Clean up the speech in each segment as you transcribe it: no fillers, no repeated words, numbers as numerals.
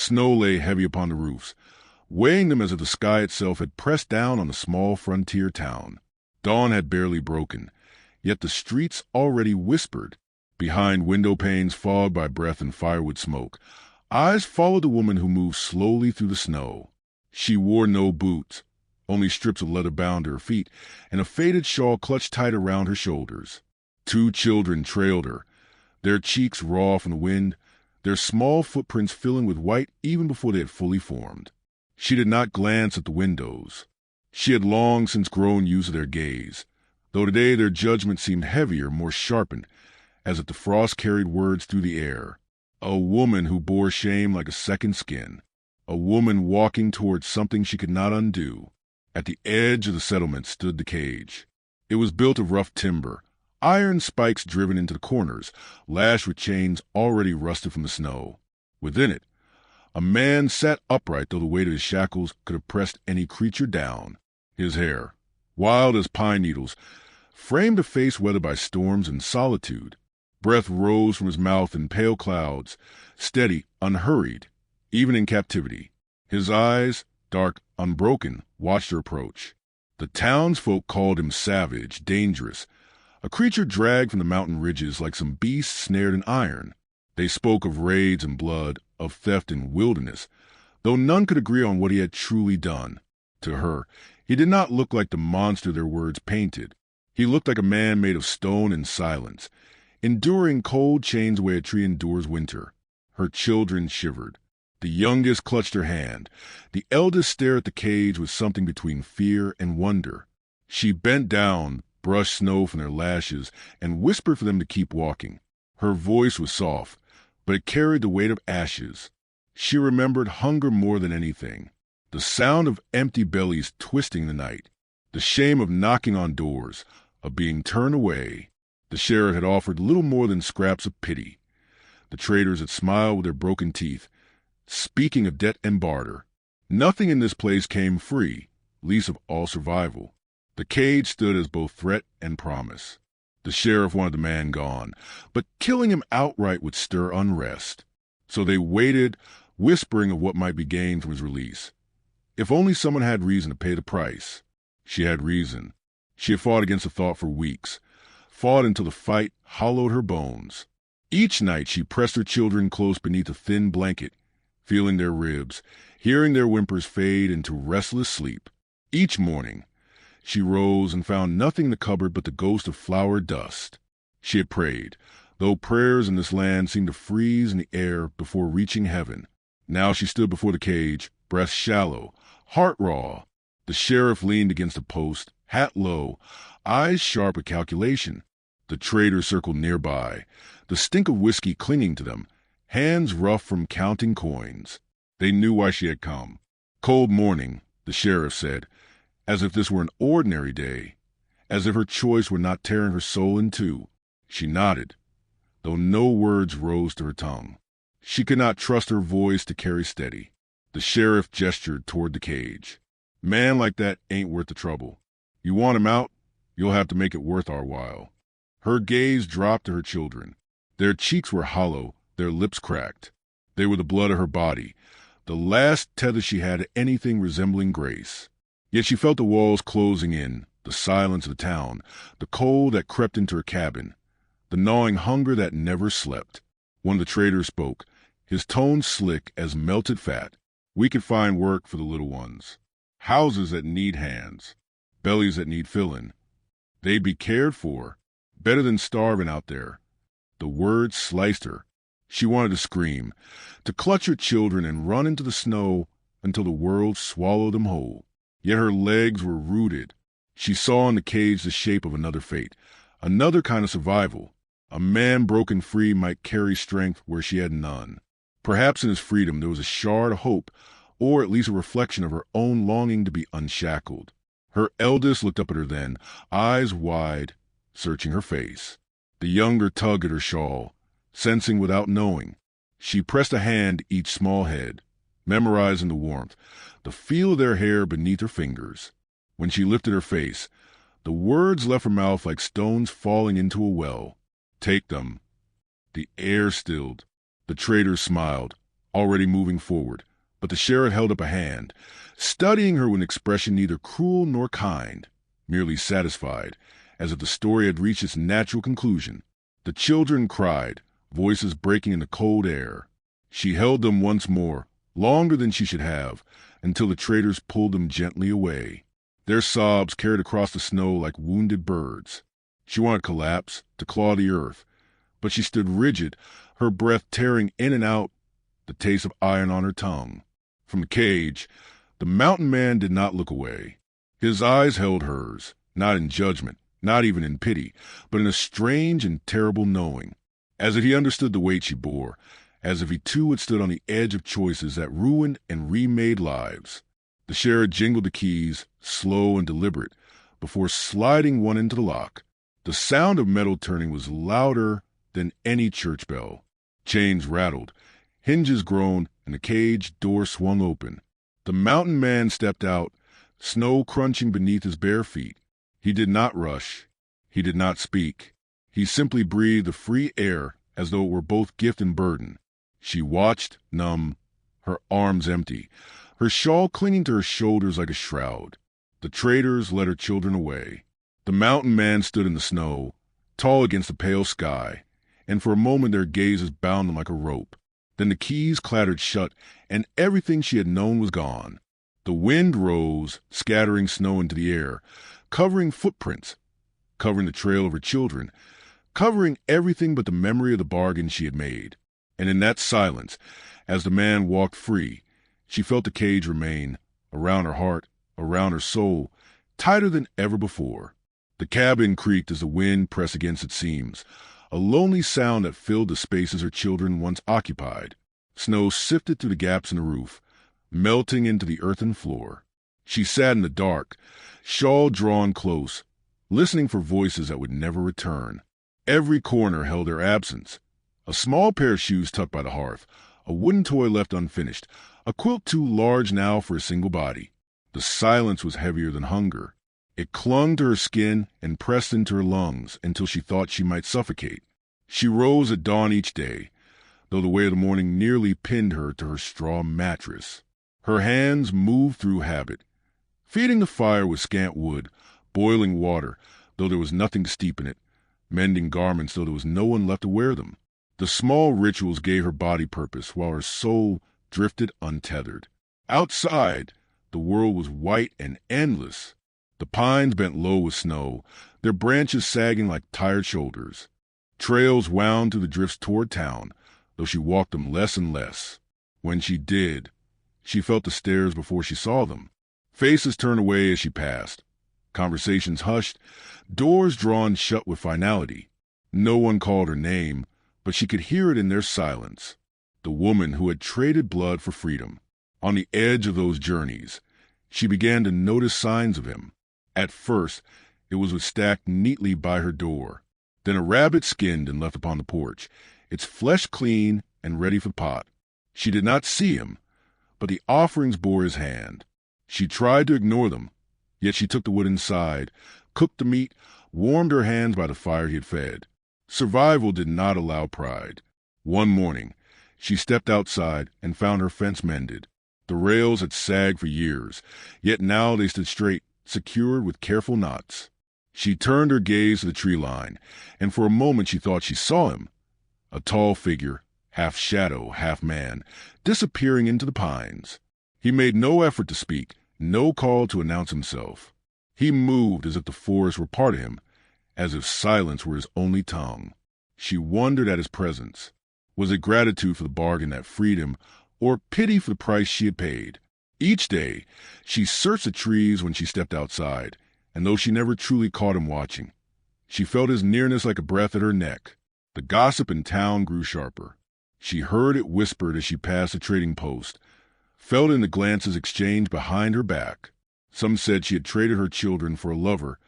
Snow lay heavy upon the roofs, weighing them as if the sky itself had pressed down on the small frontier town. Dawn had barely broken, yet the streets already whispered. Behind window panes fogged by breath and firewood smoke, eyes followed the woman who moved slowly through the snow. She wore no boots, only strips of leather bound to her feet, and a faded shawl clutched tight around her shoulders. 2 children trailed her, their cheeks raw from the wind, their small footprints filling with white even before they had fully formed. She did not glance at the windows. She had long since grown used to their gaze, though today their judgment seemed heavier, more sharpened, as if the frost carried words through the air. A woman who bore shame like a second skin. A woman walking towards something she could not undo. At the edge of the settlement stood the cage. It was built of rough timber, iron spikes driven into the corners, lashed with chains already rusted from the snow. Within it, a man sat upright, though the weight of his shackles could have pressed any creature down. His hair, wild as pine needles, framed a face weathered by storms and solitude. Breath rose from his mouth in pale clouds, steady, unhurried, even in captivity. His eyes, dark, unbroken, watched her approach. The townsfolk called him savage, dangerous, a creature dragged from the mountain ridges like some beast snared in iron. They spoke of raids and blood, of theft and wilderness, though none could agree on what he had truly done. To her, he did not look like the monster their words painted. He looked like a man made of stone and silence, enduring cold chains the way a tree endures winter. Her children shivered. The youngest clutched her hand. The eldest stared at the cage with something between fear and wonder. She bent down, brushed snow from their lashes, and whispered for them to keep walking. Her voice was soft, but it carried the weight of ashes. She remembered hunger more than anything. The sound of empty bellies twisting the night. The shame of knocking on doors, of being turned away. The sheriff had offered little more than scraps of pity. The traders had smiled with their broken teeth, speaking of debt and barter. Nothing in this place came free, least of all survival. The cage stood as both threat and promise. The sheriff wanted the man gone, but killing him outright would stir unrest. So they waited, whispering of what might be gained from his release. If only someone had reason to pay the price. She had reason. She had fought against the thought for weeks, fought until the fight hollowed her bones. Each night she pressed her children close beneath a thin blanket, feeling their ribs, hearing their whimpers fade into restless sleep. Each morning, she rose and found nothing in the cupboard but the ghost of flour dust. She had prayed, though prayers in this land seemed to freeze in the air before reaching heaven. Now she stood before the cage, breath shallow, heart raw. The sheriff leaned against a post, hat low, eyes sharp with calculation. The traders circled nearby, the stink of whiskey clinging to them, hands rough from counting coins. They knew why she had come. Cold morning, the sheriff said, as if this were an ordinary day, as if her choice were not tearing her soul in two. She nodded, though no words rose to her tongue. She could not trust her voice to carry steady. The sheriff gestured toward the cage. Man like that ain't worth the trouble. You want him out, you'll have to make it worth our while. Her gaze dropped to her children. Their cheeks were hollow, their lips cracked. They were the blood of her body, the last tether she had to anything resembling grace. Yet she felt the walls closing in, the silence of the town, the cold that crept into her cabin, the gnawing hunger that never slept. One of the traders spoke, his tone slick as melted fat. We could find work for the little ones. Houses that need hands, bellies that need filling. They'd be cared for, better than starving out there. The words sliced her. She wanted to scream, to clutch her children and run into the snow until the world swallowed them whole. Yet her legs were rooted. She saw in the cage the shape of another fate, another kind of survival. A man broken free might carry strength where she had none. Perhaps in his freedom there was a shard of hope, or at least a reflection of her own longing to be unshackled. Her eldest looked up at her then, eyes wide, searching her face. The younger tugged at her shawl, sensing without knowing. She pressed a hand to each small head, memorizing the warmth, the feel of their hair beneath her fingers. When she lifted her face, the words left her mouth like stones falling into a well. Take them. The air stilled. The traders smiled, already moving forward, but the sheriff held up a hand, studying her with an expression neither cruel nor kind, merely satisfied, as if the story had reached its natural conclusion. The children cried, voices breaking in the cold air. She held them once more, longer than she should have, until the traders pulled them gently away. Their sobs carried across the snow like wounded birds. She wanted to collapse, to claw the earth, but she stood rigid, her breath tearing in and out, the taste of iron on her tongue. From the cage, the mountain man did not look away. His eyes held hers, not in judgment, not even in pity, but in a strange and terrible knowing, as if he understood the weight she bore, as if he too had stood on the edge of choices that ruined and remade lives. The sheriff jingled the keys, slow and deliberate, before sliding one into the lock. The sound of metal turning was louder than any church bell. Chains rattled, hinges groaned, and the cage door swung open. The mountain man stepped out, snow crunching beneath his bare feet. He did not rush. He did not speak. He simply breathed the free air as though it were both gift and burden. She watched, numb, her arms empty, her shawl clinging to her shoulders like a shroud. The traders led her children away. The mountain man stood in the snow, tall against the pale sky, and for a moment their gazes bound them like a rope. Then the keys clattered shut, and everything she had known was gone. The wind rose, scattering snow into the air, covering footprints, covering the trail of her children, covering everything but the memory of the bargain she had made. And in that silence, as the man walked free, she felt the cage remain, around her heart, around her soul, tighter than ever before. The cabin creaked as the wind pressed against its seams, a lonely sound that filled the spaces her children once occupied. Snow sifted through the gaps in the roof, melting into the earthen floor. She sat in the dark, shawl drawn close, listening for voices that would never return. Every corner held her absence. A small pair of shoes tucked by the hearth, a wooden toy left unfinished, a quilt too large now for a single body. The silence was heavier than hunger. It clung to her skin and pressed into her lungs until she thought she might suffocate. She rose at dawn each day, though the weight of the morning nearly pinned her to her straw mattress. Her hands moved through habit, feeding the fire with scant wood, boiling water, though there was nothing to steep in it, mending garments though there was no one left to wear them. The small rituals gave her body purpose while her soul drifted untethered. Outside, the world was white and endless. The pines bent low with snow, their branches sagging like tired shoulders. Trails wound through the drifts toward town, though she walked them less and less. When she did, she felt the stairs before she saw them. Faces turned away as she passed. Conversations hushed, doors drawn shut with finality. No one called her name, but she could hear it in their silence. The woman who had traded blood for freedom. On the edge of those journeys, she began to notice signs of him. At first, it was stacked neatly by her door. Then a rabbit skinned and left upon the porch, its flesh clean and ready for pot. She did not see him, but the offerings bore his hand. She tried to ignore them, yet she took the wood inside, cooked the meat, warmed her hands by the fire he had fed. Survival did not allow pride. One morning, she stepped outside and found her fence mended. The rails had sagged for years, yet now they stood straight, secured with careful knots. She turned her gaze to the tree line, and for a moment she thought she saw him, a tall figure, half shadow, half man, disappearing into the pines. He made no effort to speak, no call to announce himself. He moved as if the forest were part of him, as if silence were his only tongue. She wondered at his presence. Was it gratitude for the bargain that freed him, or pity for the price she had paid? Each day, she searched the trees when she stepped outside, and though she never truly caught him watching, she felt his nearness like a breath at her neck. The gossip in town grew sharper. She heard it whispered as she passed the trading post, felt in the glances exchanged behind her back. Some said she had traded her children for a lover,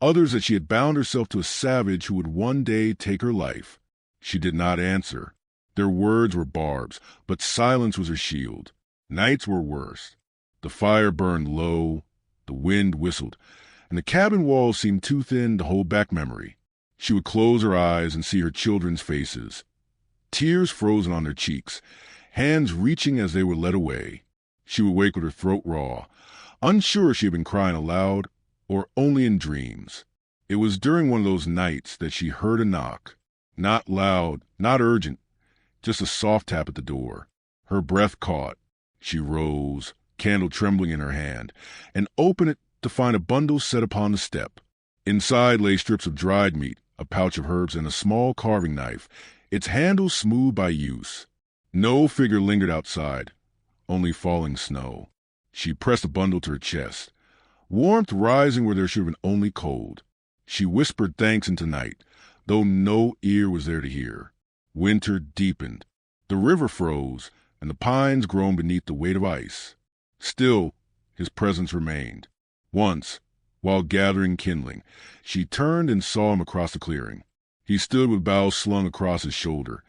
others that she had bound herself to a savage who would one day take her life. She did not answer. Their words were barbs, but silence was her shield. Nights were worse. The fire burned low, the wind whistled, and the cabin walls seemed too thin to hold back memory. She would close her eyes and see her children's faces, tears frozen on their cheeks, hands reaching as they were led away. She would wake with her throat raw, unsure if she had been crying aloud or only in dreams. It was during one of those nights that she heard a knock. Not loud, not urgent, just a soft tap at the door. Her breath caught. She rose, candle trembling in her hand, and opened it to find a bundle set upon the step. Inside lay strips of dried meat, a pouch of herbs, and a small carving knife, its handle smooth by use. No figure lingered outside, only falling snow. She pressed the bundle to her chest, warmth rising where there should have been only cold. She whispered thanks into night, though no ear was there to hear. Winter deepened. The river froze, and the pines groaned beneath the weight of ice. Still, his presence remained. Once, while gathering kindling, she turned and saw him across the clearing. He stood with boughs slung across his shoulder,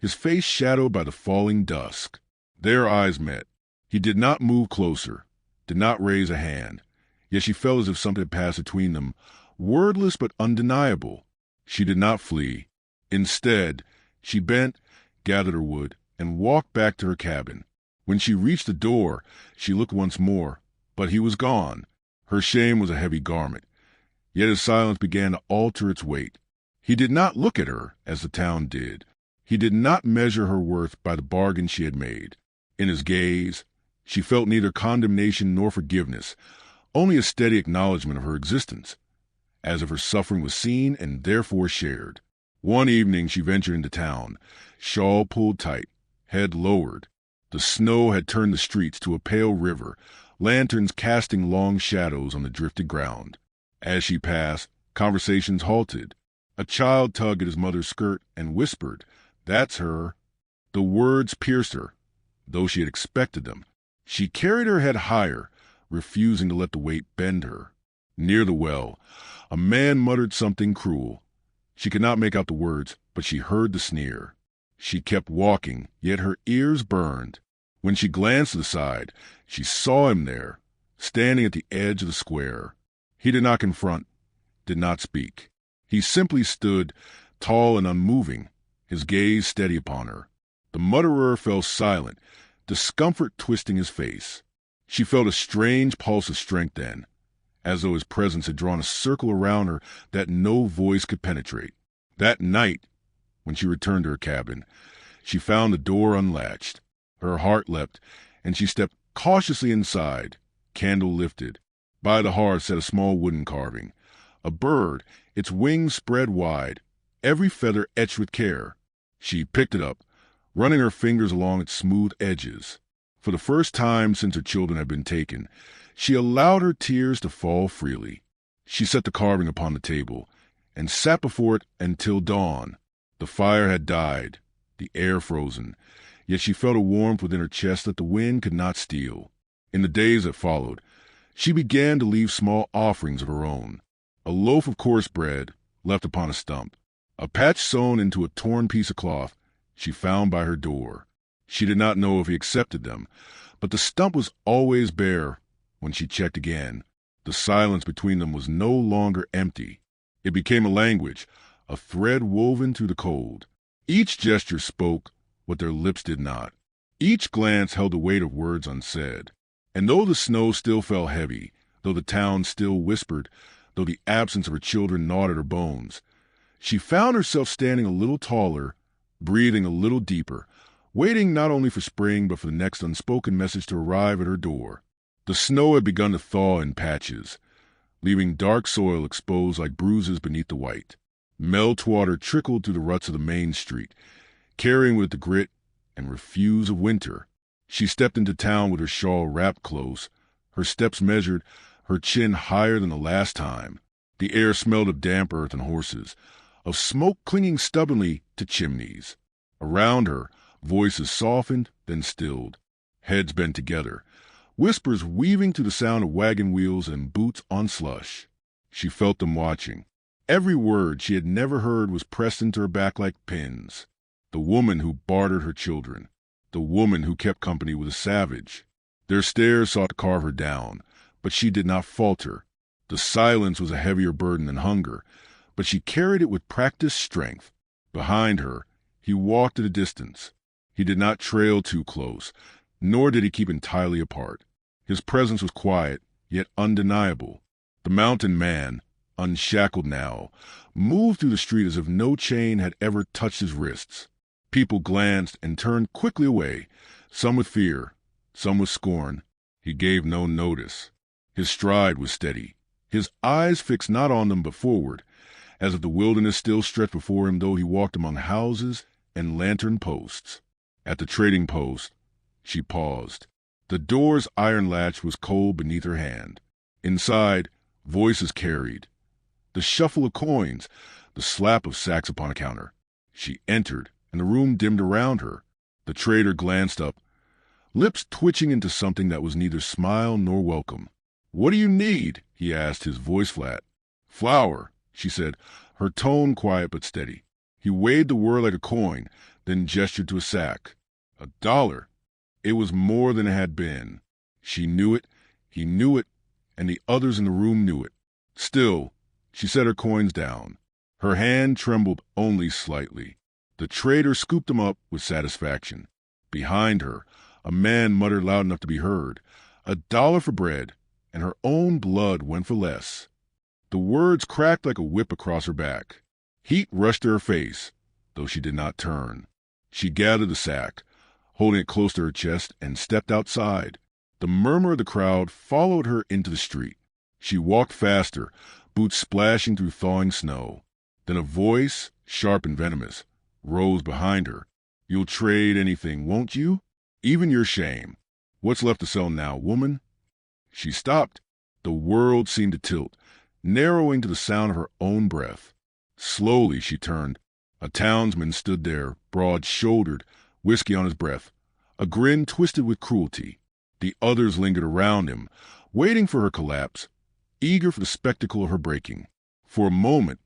his face shadowed by the falling dusk. Their eyes met. He did not move closer, did not raise a hand, yet she felt as if something had passed between them, wordless but undeniable. She did not flee. Instead, she bent, gathered her wood, and walked back to her cabin. When she reached the door, she looked once more, but he was gone. Her shame was a heavy garment, yet his silence began to alter its weight. He did not look at her as the town did. He did not measure her worth by the bargain she had made. In his gaze, she felt neither condemnation nor forgiveness, only a steady acknowledgement of her existence, as if her suffering was seen and therefore shared. One evening she ventured into town, shawl pulled tight, head lowered. The snow had turned the streets to a pale river, lanterns casting long shadows on the drifted ground. As she passed, conversations halted. A child tugged at his mother's skirt and whispered, "That's her." The words pierced her, though she had expected them. She carried her head higher, refusing to let the weight bend her. Near the well, a man muttered something cruel. She could not make out the words, but she heard the sneer. She kept walking, yet her ears burned. When she glanced to the side, she saw him there, standing at the edge of the square. He did not confront, did not speak. He simply stood, tall and unmoving, his gaze steady upon her. The mutterer fell silent, discomfort twisting his face. She felt a strange pulse of strength then, as though his presence had drawn a circle around her that no voice could penetrate. That night, when she returned to her cabin, she found the door unlatched. Her heart leapt, and she stepped cautiously inside, candle lifted. By the hearth sat a small wooden carving, a bird, its wings spread wide, every feather etched with care. She picked it up, running her fingers along its smooth edges. For the first time since her children had been taken, she allowed her tears to fall freely. She set the carving upon the table, and sat before it until dawn. The fire had died, the air frozen, yet she felt a warmth within her chest that the wind could not steal. In the days that followed, she began to leave small offerings of her own. A loaf of coarse bread, left upon a stump, a patch sewn into a torn piece of cloth, she found by her door. She did not know if he accepted them, but the stump was always bare when she checked again. The silence between them was no longer empty. It became a language, a thread woven through the cold. Each gesture spoke what their lips did not. Each glance held the weight of words unsaid. And though the snow still fell heavy, though the town still whispered, though the absence of her children gnawed at her bones, she found herself standing a little taller, breathing a little deeper, waiting not only for spring but for the next unspoken message to arrive at her door. The snow had begun to thaw in patches, leaving dark soil exposed like bruises beneath the white. Meltwater trickled through the ruts of the main street, carrying with it the grit and refuse of winter. She stepped into town with her shawl wrapped close, her steps measured, her chin higher than the last time. The air smelled of damp earth and horses, of smoke clinging stubbornly to chimneys. Around her, voices softened, then stilled, heads bent together, whispers weaving through the sound of wagon wheels and boots on slush. She felt them watching. Every word she had never heard was pressed into her back like pins. The woman who bartered her children, the woman who kept company with a savage. Their stares sought to carve her down, but she did not falter. The silence was a heavier burden than hunger, but she carried it with practiced strength. Behind her, he walked at a distance, He did not trail too close, nor did he keep entirely apart. His presence was quiet, yet undeniable. The mountain man, unshackled now, moved through the street as if no chain had ever touched his wrists. People glanced and turned quickly away, some with fear, some with scorn. He gave no notice. His stride was steady, his eyes fixed not on them but forward, as if the wilderness still stretched before him though he walked among houses and lantern posts. At the trading post, she paused. The door's iron latch was cold beneath her hand. Inside, voices carried. The shuffle of coins, the slap of sacks upon a counter. She entered, and the room dimmed around her. The trader glanced up, lips twitching into something that was neither smile nor welcome. "What do you need?" he asked, his voice flat. "Flour," she said, her tone quiet but steady. He weighed the word like a coin, then gestured to a sack. $1. It was more than it had been. She knew it, he knew it, and the others in the room knew it. Still, she set her coins down. Her hand trembled only slightly. The trader scooped them up with satisfaction. Behind her, a man muttered loud enough to be heard, $1 for bread, and her own blood went for less. The words cracked like a whip across her back. Heat rushed to her face, though she did not turn. She gathered the sack, holding it close to her chest, and stepped outside. The murmur of the crowd followed her into the street. She walked faster, boots splashing through thawing snow. Then a voice, sharp and venomous, rose behind her. "You'll trade anything, won't you? Even your shame. What's left to sell now, woman?" She stopped. The world seemed to tilt, narrowing to the sound of her own breath. Slowly she turned. A townsman stood there, broad-shouldered, whiskey on his breath, a grin twisted with cruelty. The others lingered around him, waiting for her collapse, eager for the spectacle of her breaking. For a moment,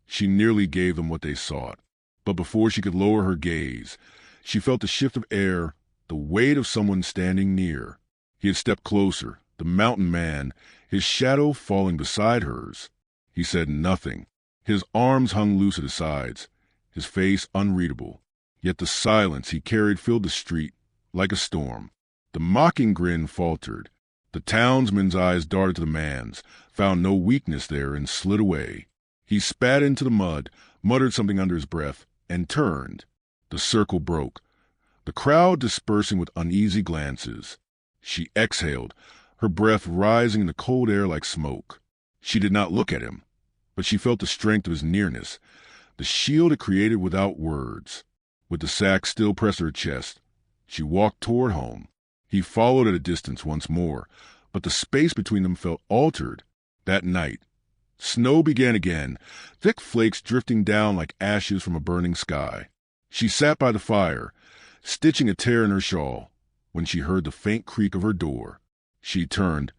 she nearly gave them what they sought. But before she could lower her gaze, she felt the shift of air, the weight of someone standing near. He had stepped closer, the mountain man, his shadow falling beside hers. He said nothing. His arms hung loose at his sides, his face unreadable. Yet the silence he carried filled the street like a storm. The mocking grin faltered. The townsman's eyes darted to the man's, found no weakness there, and slid away. He spat into the mud, muttered something under his breath, and turned. The circle broke, the crowd dispersing with uneasy glances. She exhaled, her breath rising in the cold air like smoke. She did not look at him, but she felt the strength of his nearness, the shield it created without words. With the sack still pressed to her chest, she walked toward home. He followed at a distance once more, but the space between them felt altered. That night, snow began again, thick flakes drifting down like ashes from a burning sky. She sat by the fire, stitching a tear in her shawl, when she heard the faint creak of her door. She turned,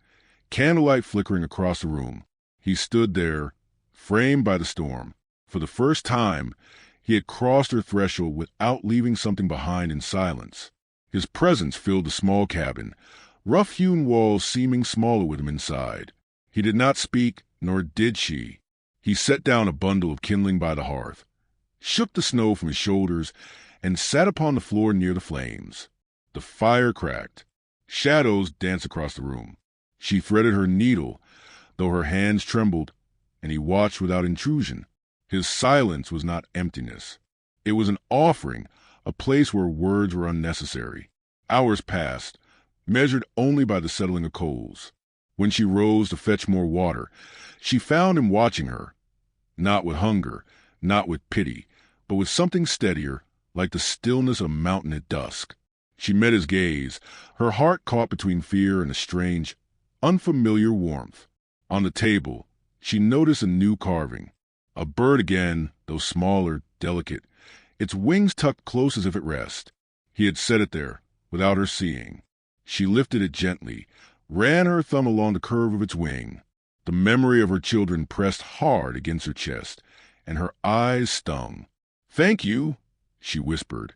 candlelight flickering across the room. He stood there, framed by the storm. For the first time, he had crossed her threshold without leaving something behind in silence. His presence filled the small cabin, rough-hewn walls seeming smaller with him inside. He did not speak, nor did she. He set down a bundle of kindling by the hearth, shook the snow from his shoulders, and sat upon the floor near the flames. The fire cracked. Shadows danced across the room. She threaded her needle, though her hands trembled, and he watched without intrusion. His silence was not emptiness. It was an offering, a place where words were unnecessary. Hours passed, measured only by the settling of coals. When she rose to fetch more water, she found him watching her, not with hunger, not with pity, but with something steadier, like the stillness of a mountain at dusk. She met his gaze, her heart caught between fear and a strange, unfamiliar warmth. On the table, she noticed a new carving. A bird again, though smaller, delicate, its wings tucked close as if at rest. He had set it there, without her seeing. She lifted it gently, ran her thumb along the curve of its wing. The memory of her children pressed hard against her chest, and her eyes stung. "Thank you," she whispered,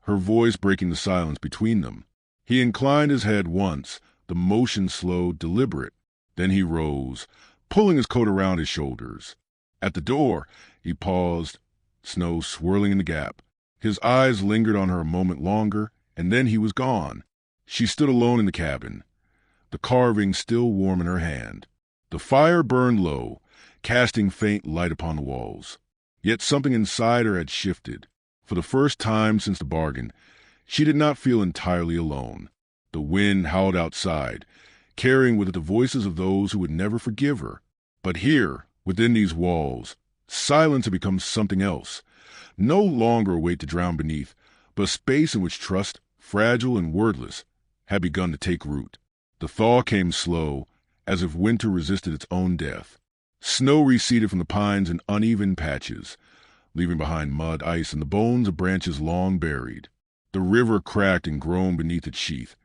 her voice breaking the silence between them. He inclined his head once, the motion slow, deliberate. Then he rose, pulling his coat around his shoulders. At the door, he paused, snow swirling in the gap. His eyes lingered on her a moment longer, and then he was gone. She stood alone in the cabin, the carving still warm in her hand. The fire burned low, casting faint light upon the walls. Yet something inside her had shifted. For the first time since the bargain, she did not feel entirely alone. The wind howled outside, carrying with it the voices of those who would never forgive her. But here, within these walls, silence had become something else. No longer a weight to drown beneath, but a space in which trust, fragile and wordless, had begun to take root. The thaw came slow, as if winter resisted its own death. Snow receded from the pines in uneven patches, leaving behind mud, ice, and the bones of branches long buried. The river cracked and groaned beneath its sheath,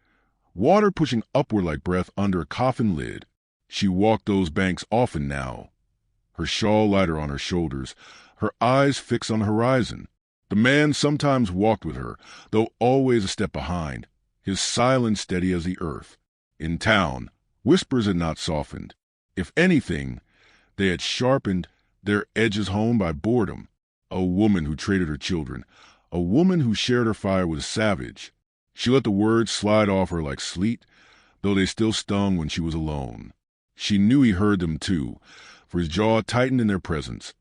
water pushing upward like breath under a coffin lid. She walked those banks often now, her shawl lighter on her shoulders, her eyes fixed on the horizon. The man sometimes walked with her, though always a step behind, his silence steady as the earth. In town, whispers had not softened. If anything, they had sharpened their edges home by boredom. A woman who traded her children, a woman who shared her fire with a savage. She let the words slide off her like sleet, though they still stung when she was alone. She knew he heard them too, for his jaw tightened in their presence.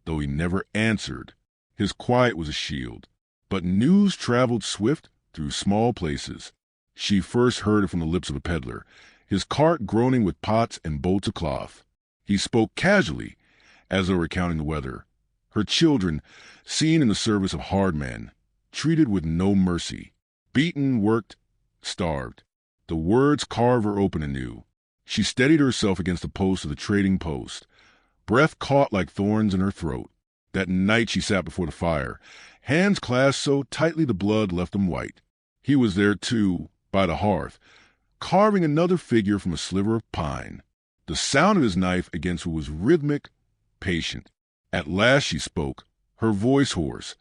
Though he never answered, his quiet was a shield. But news traveled swift through small places. She first heard it from the lips of a peddler, his cart groaning with pots and bolts of cloth. He spoke casually, as though recounting the weather. Her children, seen in the service of hard men, treated with no mercy. Beaten, worked, starved. The words carved her open anew. She steadied herself against the post of the trading post. Breath caught like thorns in her throat. That night she sat before the fire, hands clasped so tightly the blood left them white. He was there, too, by the hearth, carving another figure from a sliver of pine. The sound of his knife against her was rhythmic, patient. At last she spoke, her voice hoarse,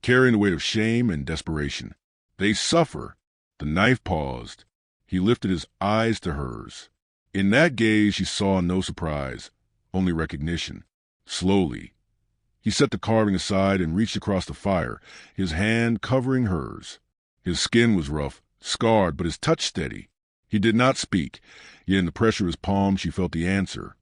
carrying the weight of shame and desperation. "They suffer." The knife paused. He lifted his eyes to hers. In that gaze she saw no surprise, only recognition. Slowly, he set the carving aside and reached across the fire, his hand covering hers. His skin was rough, scarred, but his touch steady. He did not speak, yet in the pressure of his palm she felt the answer.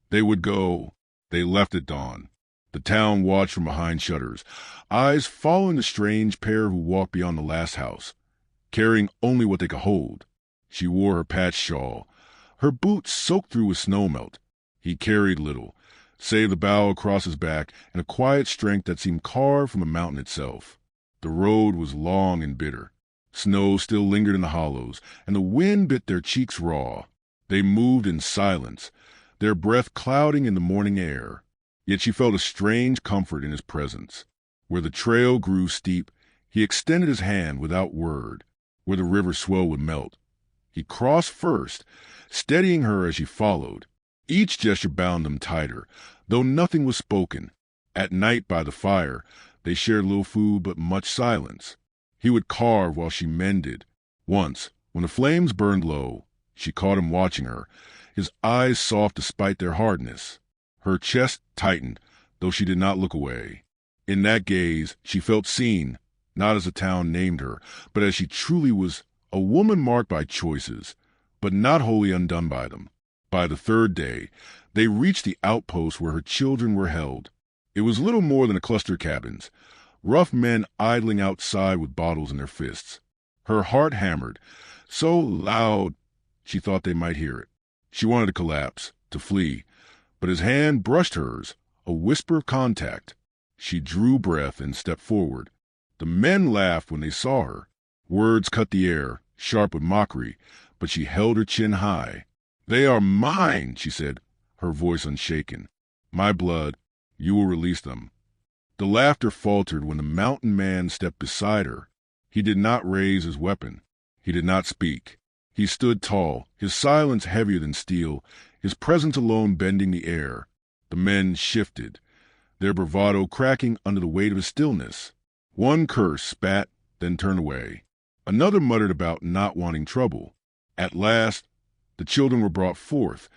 They would go. They left at dawn. The town watched from behind shutters, eyes following the strange pair who walked beyond the last house, carrying only what they could hold. She wore her patched shawl, her boots soaked through with snowmelt. He carried little, save the bow across his back and a quiet strength that seemed carved from the mountain itself. The road was long and bitter. Snow still lingered in the hollows, and the wind bit their cheeks raw. They moved in silence, their breath clouding in the morning air. Yet she felt a strange comfort in his presence. Where the trail grew steep, he extended his hand without word. Where the river swell would melt, he crossed first, steadying her as she followed. Each gesture bound them tighter, though nothing was spoken. At night by the fire, they shared little food but much silence. He would carve while she mended. Once, when the flames burned low, she caught him watching her, his eyes soft despite their hardness. Her chest tightened, though she did not look away. In that gaze, she felt seen, not as the town named her, but as she truly was, a woman marked by choices, but not wholly undone by them. By the third day, they reached the outpost where her children were held. It was little more than a cluster of cabins, rough men idling outside with bottles in their fists. Her heart hammered, so loud she thought they might hear it. She wanted to collapse, to flee, but his hand brushed hers, a whisper of contact. She drew breath and stepped forward. The men laughed when they saw her. Words cut the air, sharp with mockery, but she held her chin high. "They are mine," she said, her voice unshaken. "My blood, you will release them." The laughter faltered when the mountain man stepped beside her. He did not raise his weapon. He did not speak. He stood tall, his silence heavier than steel, his presence alone bending the air. The men shifted, their bravado cracking under the weight of his stillness. One cursed, spat, then turned away. Another muttered about not wanting trouble. At last, the children were brought forth,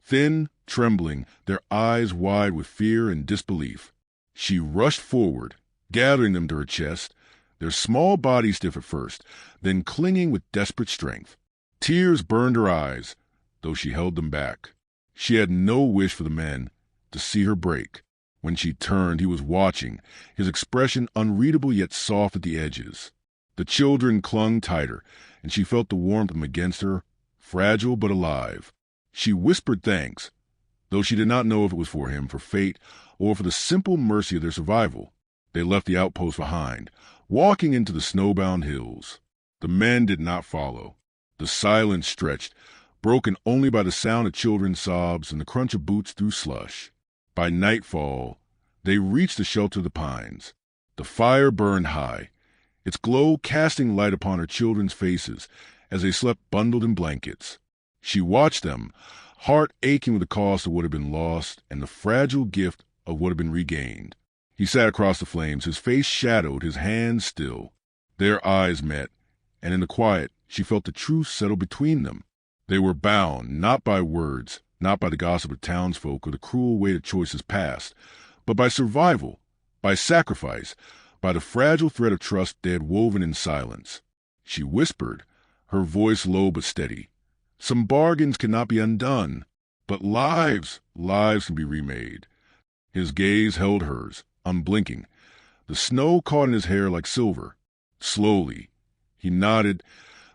thin, trembling, their eyes wide with fear and disbelief. She rushed forward, gathering them to her chest, their small bodies stiff at first, then clinging with desperate strength. Tears burned her eyes, though she held them back. She had no wish for the men to see her break. When she turned, he was watching, his expression unreadable yet soft at the edges. The children clung tighter, and she felt the warmth of them against her, fragile but alive. She whispered thanks, though she did not know if it was for him, for fate, or for the simple mercy of their survival. They left the outpost behind, walking into the snowbound hills. The men did not follow. The silence stretched, broken only by the sound of children's sobs and the crunch of boots through slush. By nightfall, they reached the shelter of the pines. The fire burned high, its glow casting light upon her children's faces as they slept bundled in blankets. She watched them, heart aching with the cost of what had been lost and the fragile gift of what had been regained. He sat across the flames, his face shadowed, his hands still. Their eyes met, and in the quiet she felt the truth settle between them. They were bound, not by words, not by the gossip of townsfolk or the cruel weight of choices past, but by survival, by sacrifice, by the fragile thread of trust they had woven in silence. She whispered, her voice low but steady. Some bargains cannot be undone, but lives can be remade. His gaze held hers, unblinking. The snow caught in his hair like silver. Slowly, he nodded,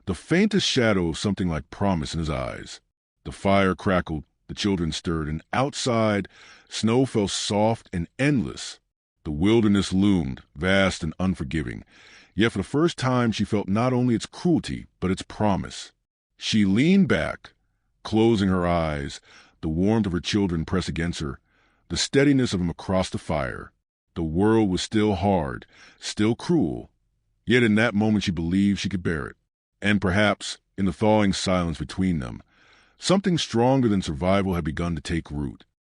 the faintest shadow of something like promise in his eyes. The fire crackled, the children stirred, and outside, snow fell soft and endless. The wilderness loomed, vast and unforgiving, yet for the first time she felt not only its cruelty, but its promise. She leaned back, closing her eyes, the warmth of her children pressed against her, the steadiness of them across the fire. The world was still hard, still cruel, yet in that moment she believed she could bear it. And perhaps, in the thawing silence between them, something stronger than survival had begun to take root.